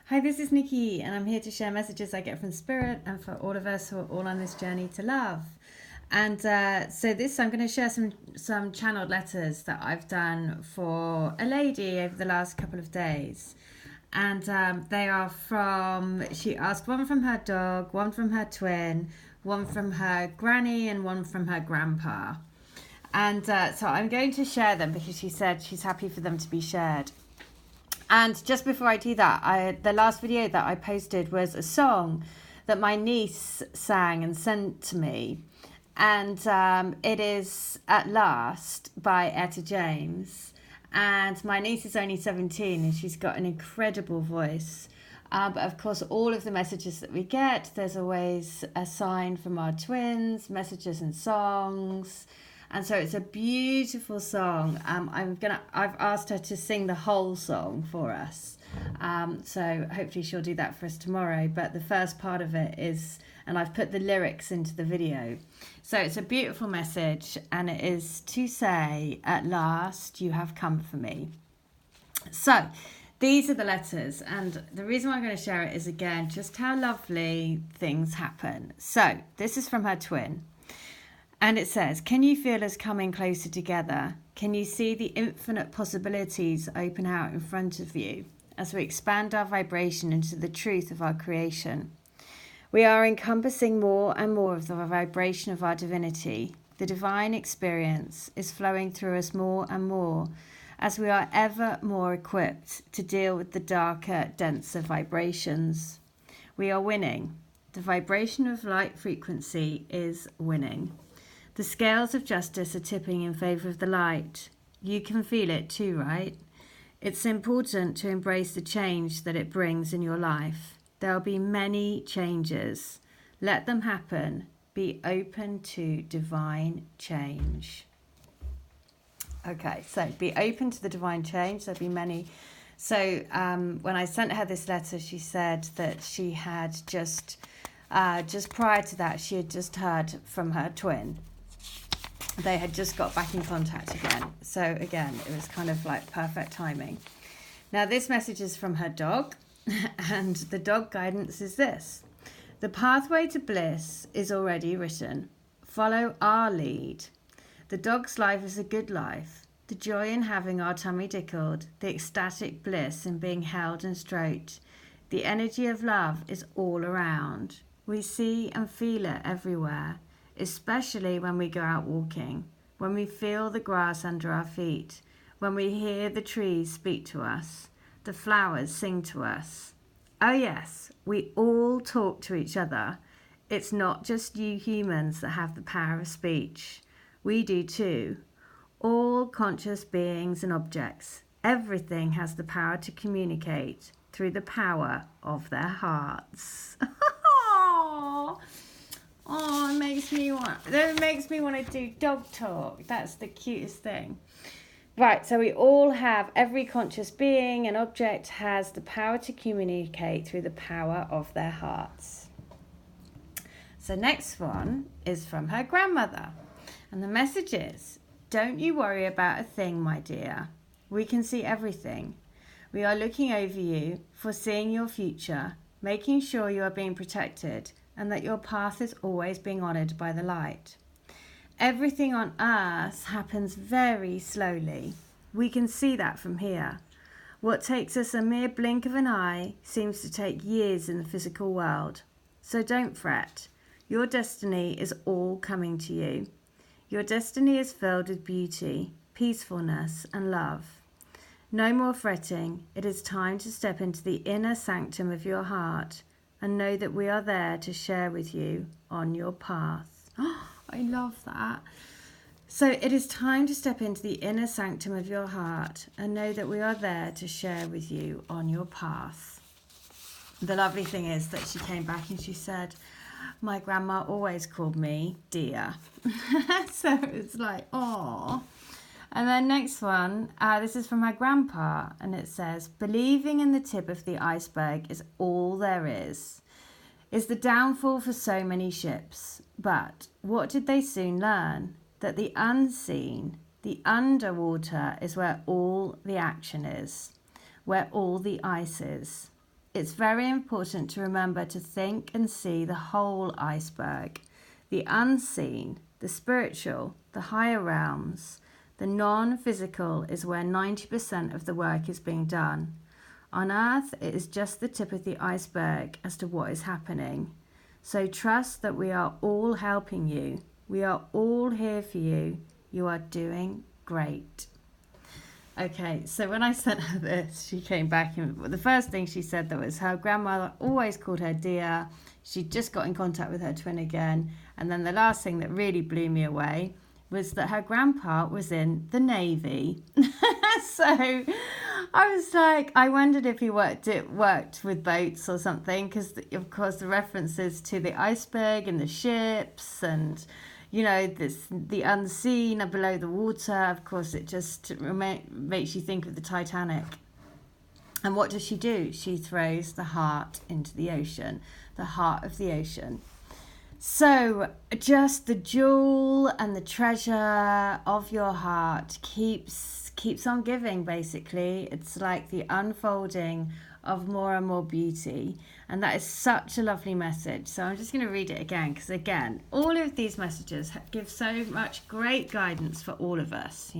Hi, this is Nikki, and I'm here to share messages I get from Spirit and for all of us who are all on this journey to love. And I'm going to share some channeled letters that I've done for a lady over the last couple of days. And they are she asked one from her dog, one from her twin, one from her granny, and one from her grandpa. And so I'm going to share them because she said she's happy for them to be shared. And just before I do that, the last video that I posted was a song that my niece sang and sent to me. And it is At Last by Etta James. And my niece is only 17 and she's got an incredible voice. But of course, all of the messages that we get, there's always a sign from our twins, messages and songs. And so it's a beautiful song. I've asked her to sing the whole song for us. So hopefully she'll do that for us tomorrow. But the first part of it is, and I've put the lyrics into the video. So it's a beautiful message, and it is to say, at last you have come for me. So these are the letters, and the reason why I'm going to share it is, again, just how lovely things happen. So this is from her twin. And it says, can you feel us coming closer together? Can you see the infinite possibilities open out in front of you as we expand our vibration into the truth of our creation? We are encompassing more and more of the vibration of our divinity. The divine experience is flowing through us more and more as we are ever more equipped to deal with the darker, denser vibrations. We are winning. The vibration of light frequency is winning. The scales of justice are tipping in favor of the light. You can feel it too, right? It's important to embrace the change that it brings in your life. There'll be many changes. Let them happen. Be open to divine change. Okay, so be open to the divine change. There'll be many. So when I sent her this letter, she said that she had just prior to that, she had just heard from her twin. They had just got back in contact again. So again, it was kind of like perfect timing. Now this message is from her dog, and the dog guidance is this. The pathway to bliss is already written. Follow our lead. The dog's life is a good life. The joy in having our tummy tickled, the ecstatic bliss in being held and stroked. The energy of love is all around. We see and feel it everywhere. Especially when we go out walking, when we feel the grass under our feet, when we hear the trees speak to us, the flowers sing to us. Oh yes, we all talk to each other. It's not just you humans that have the power of speech. We do too. All conscious beings and objects, everything has the power to communicate through the power of their hearts. Oh, it makes me want to do dog talk. That's the cutest thing. Right, so we all have, every conscious being and object has the power to communicate through the power of their hearts. So next one is from her grandmother. And the message is, don't you worry about a thing, my dear. We can see everything. We are looking over you, foreseeing your future, making sure you are being protected, and that your path is always being honoured by the light. Everything on Earth happens very slowly. We can see that from here. What takes us a mere blink of an eye seems to take years in the physical world. So don't fret. Your destiny is all coming to you. Your destiny is filled with beauty, peacefulness, and love. No more fretting. It is time to step into the inner sanctum of your heart and know that we are there to share with you on your path. Oh, I love that. So it is time to step into the inner sanctum of your heart and know that we are there to share with you on your path. The lovely thing is that she came back and she said, my grandma always called me dear. So it's like, oh. And then next one, this is from my grandpa, and it says, believing in the tip of the iceberg is all there is the downfall for so many ships. But what did they soon learn? That the unseen, the underwater, is where all the action is, where all the ice is. it's very important to remember to think and see the whole iceberg, the unseen, the spiritual, the higher realms. The non-physical is where 90% of the work is being done. On Earth, it is just the tip of the iceberg as to what is happening. So trust that we are all helping you. We are all here for you. You are doing great. Okay, so when I sent her this, she came back and the first thing she said that was her grandmother always called her dear. She just got in contact with her twin again. And then the last thing that really blew me away was that her grandpa was in the Navy. So I was like, I wondered if he worked with boats or something, because of course the references to the iceberg and the ships and the unseen and below the water, of course it just makes you think of the Titanic. And what does she do? She throws the heart into the ocean, the heart of the ocean. So just the jewel and the treasure of your heart keeps on giving, basically. It's like the unfolding of more and more beauty, and that is such a lovely message. So I'm just going to read it again, because again, all of these messages give so much great guidance for all of us,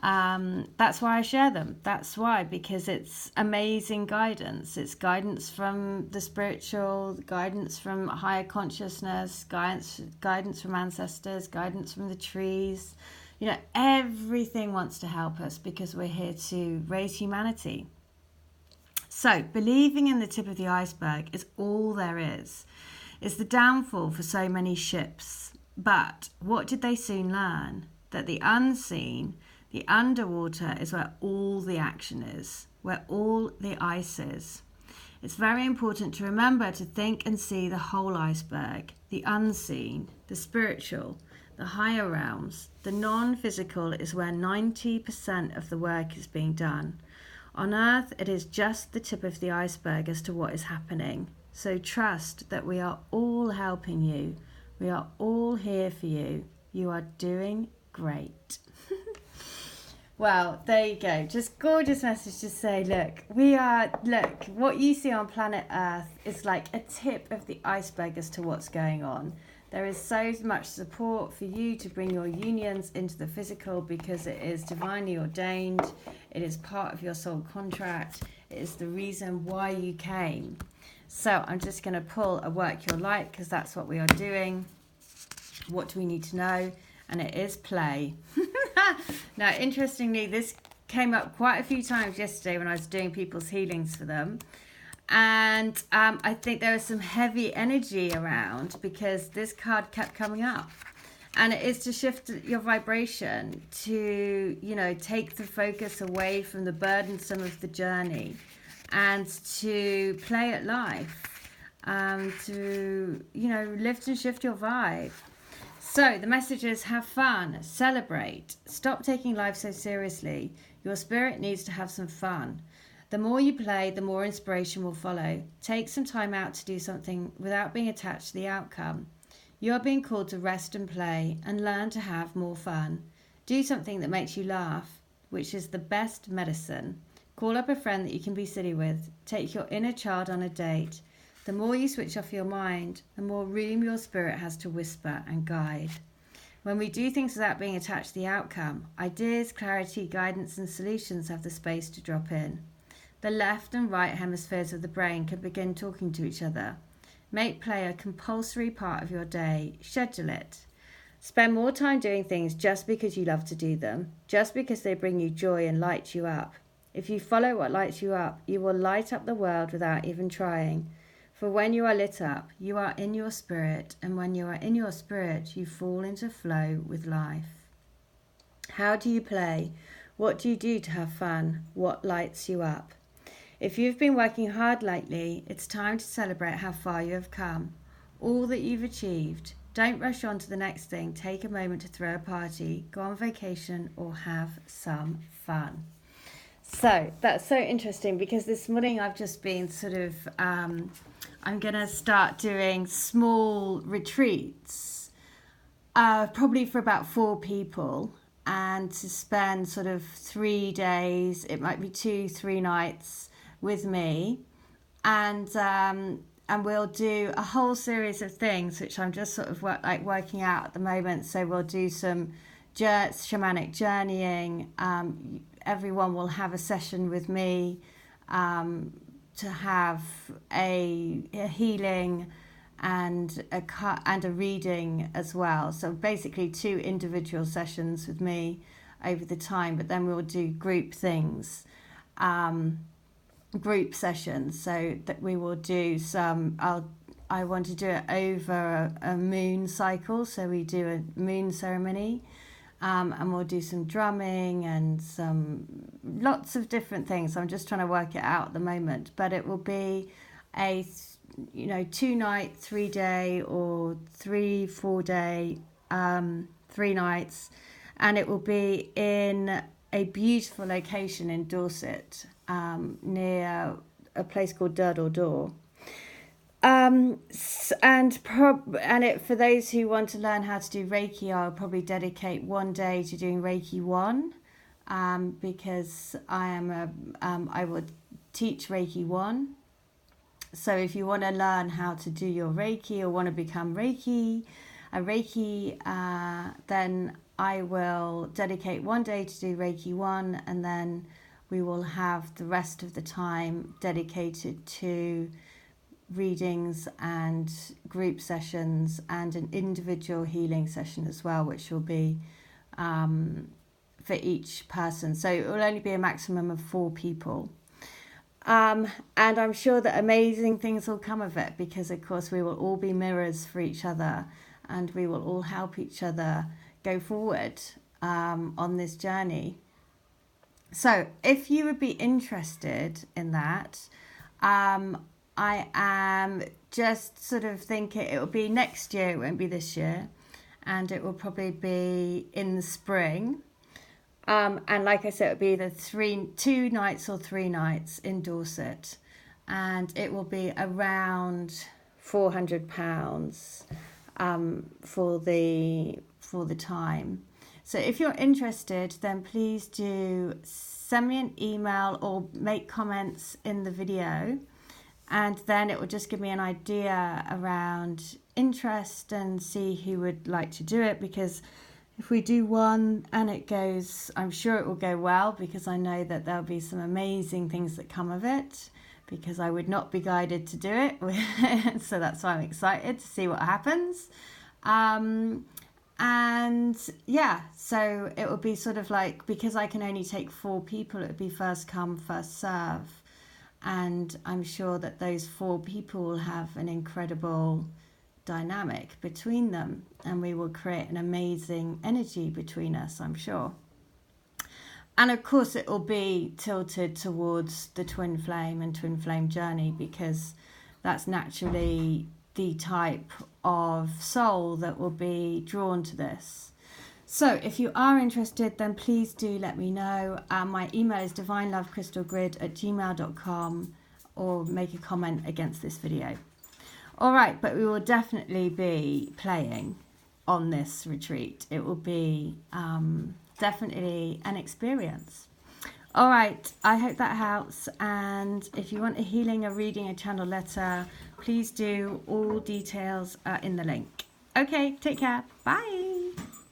that's why I share them. That's why, because it's amazing guidance. It's guidance from the spiritual, guidance from higher consciousness, guidance from ancestors, guidance from the trees. Everything wants to help us, because we're here to raise humanity. So believing in the tip of the iceberg is all there is. It's the downfall for so many ships. But what did they soon learn? That the unseen, the underwater, is where all the action is, where all the ice is. It's very important to remember to think and see the whole iceberg, the unseen, the spiritual, the higher realms. The non-physical is where 90% of the work is being done. On Earth, it is just the tip of the iceberg as to what is happening. So trust that we are all helping you. We are all here for you. You are doing great. Well, there you go. Just gorgeous message to say, look, what you see on planet Earth is like a tip of the iceberg as to what's going on. There is so much support for you to bring your unions into the physical, because it is divinely ordained. It is part of your soul contract. It is the reason why you came. So I'm just going to pull a work your light, because that's what we are doing. What do we need to know? And it is play. Now, interestingly, this came up quite a few times yesterday when I was doing people's healings for them. And I think there was some heavy energy around, because this card kept coming up. And it is to shift your vibration, to, take the focus away from the burdensome of the journey and to play at life, to, lift and shift your vibe. So the message is: have fun, celebrate, stop taking life so seriously. Your spirit needs to have some fun. The more you play, the more inspiration will follow. Take some time out to do something without being attached to the outcome. You are being called to rest and play and learn to have more fun. Do something that makes you laugh, which is the best medicine. Call up a friend that you can be silly with. Take your inner child on a date. The more you switch off your mind, the more room your spirit has to whisper and guide. When we do things without being attached to the outcome, ideas, clarity, guidance, and solutions have the space to drop in. The left and right hemispheres of the brain can begin talking to each other. Make play a compulsory part of your day. Schedule it. Spend more time doing things just because you love to do them, just because they bring you joy and light you up. If you follow what lights you up, you will light up the world without even trying. For when you are lit up, you are in your spirit, and when you are in your spirit, you fall into flow with life. How do you play? What do you do to have fun? What lights you up? If you've been working hard lately, it's time to celebrate how far you have come, all that you've achieved. Don't rush on to the next thing. Take a moment to throw a party, go on vacation, or have some fun. So that's so interesting, because this morning I've just been I'm going to start doing small retreats, probably for about 4 people, and to spend sort of 3 days, it might be 2-3 nights with me, and we'll do a whole series of things which I'm just sort of working out at the moment. So we'll do some shamanic journeying. Everyone will have a session with me to have a healing and a reading as well. So basically 2 individual sessions with me over the time, but then we'll do group things. Group sessions, so that we will do some I want to do it over a moon cycle, so we do a moon ceremony, and we'll do some drumming and lots of different things. I'm just trying to work it out at the moment, but it will be a 2-night, 3-day, or 3-4 day, 3 nights, and it will be in a beautiful location in Dorset, near a place called Durdle. And for those who want to learn how to do Reiki, I'll probably dedicate 1 day to doing Reiki 1, because I would teach Reiki 1. So if you want to learn how to do your Reiki or want to become Reiki, then I will dedicate 1 day to do Reiki 1, and then we will have the rest of the time dedicated to readings and group sessions and an individual healing session as well, which will be for each person. So it will only be a maximum of 4 people. And I'm sure that amazing things will come of it, because of course we will all be mirrors for each other, and we will all help each other go forward on this journey. So if you would be interested in that, I am just sort of thinking it will be next year, it won't be this year, and it will probably be in the spring. And like I said, it will be 2 nights or 3 nights in Dorset, and it will be around £400 for the time. So if you're interested, then please do send me an email or make comments in the video, and then it will just give me an idea around interest and see who would like to do it. Because if we do one and it goes, I'm sure it will go well, because I know that there'll be some amazing things that come of it, because I would not be guided to do it. So that's why I'm excited to see what happens. And yeah, so it will be sort of like, because I can only take 4 people, it would be first come, first serve. And I'm sure that those 4 people will have an incredible dynamic between them, and we will create an amazing energy between us, I'm sure. And of course it will be tilted towards the twin flame and twin flame journey, because that's naturally the type of soul that will be drawn to this. So if you are interested, then please do let me know. My email is divinelovecrystalgrid@gmail.com, or make a comment against this video. All right, but we will definitely be playing on this retreat. It will be definitely an experience. All right, I hope that helps. And if you want a healing, a reading, a channel letter, please do. All details are in the link. Okay, take care. Bye.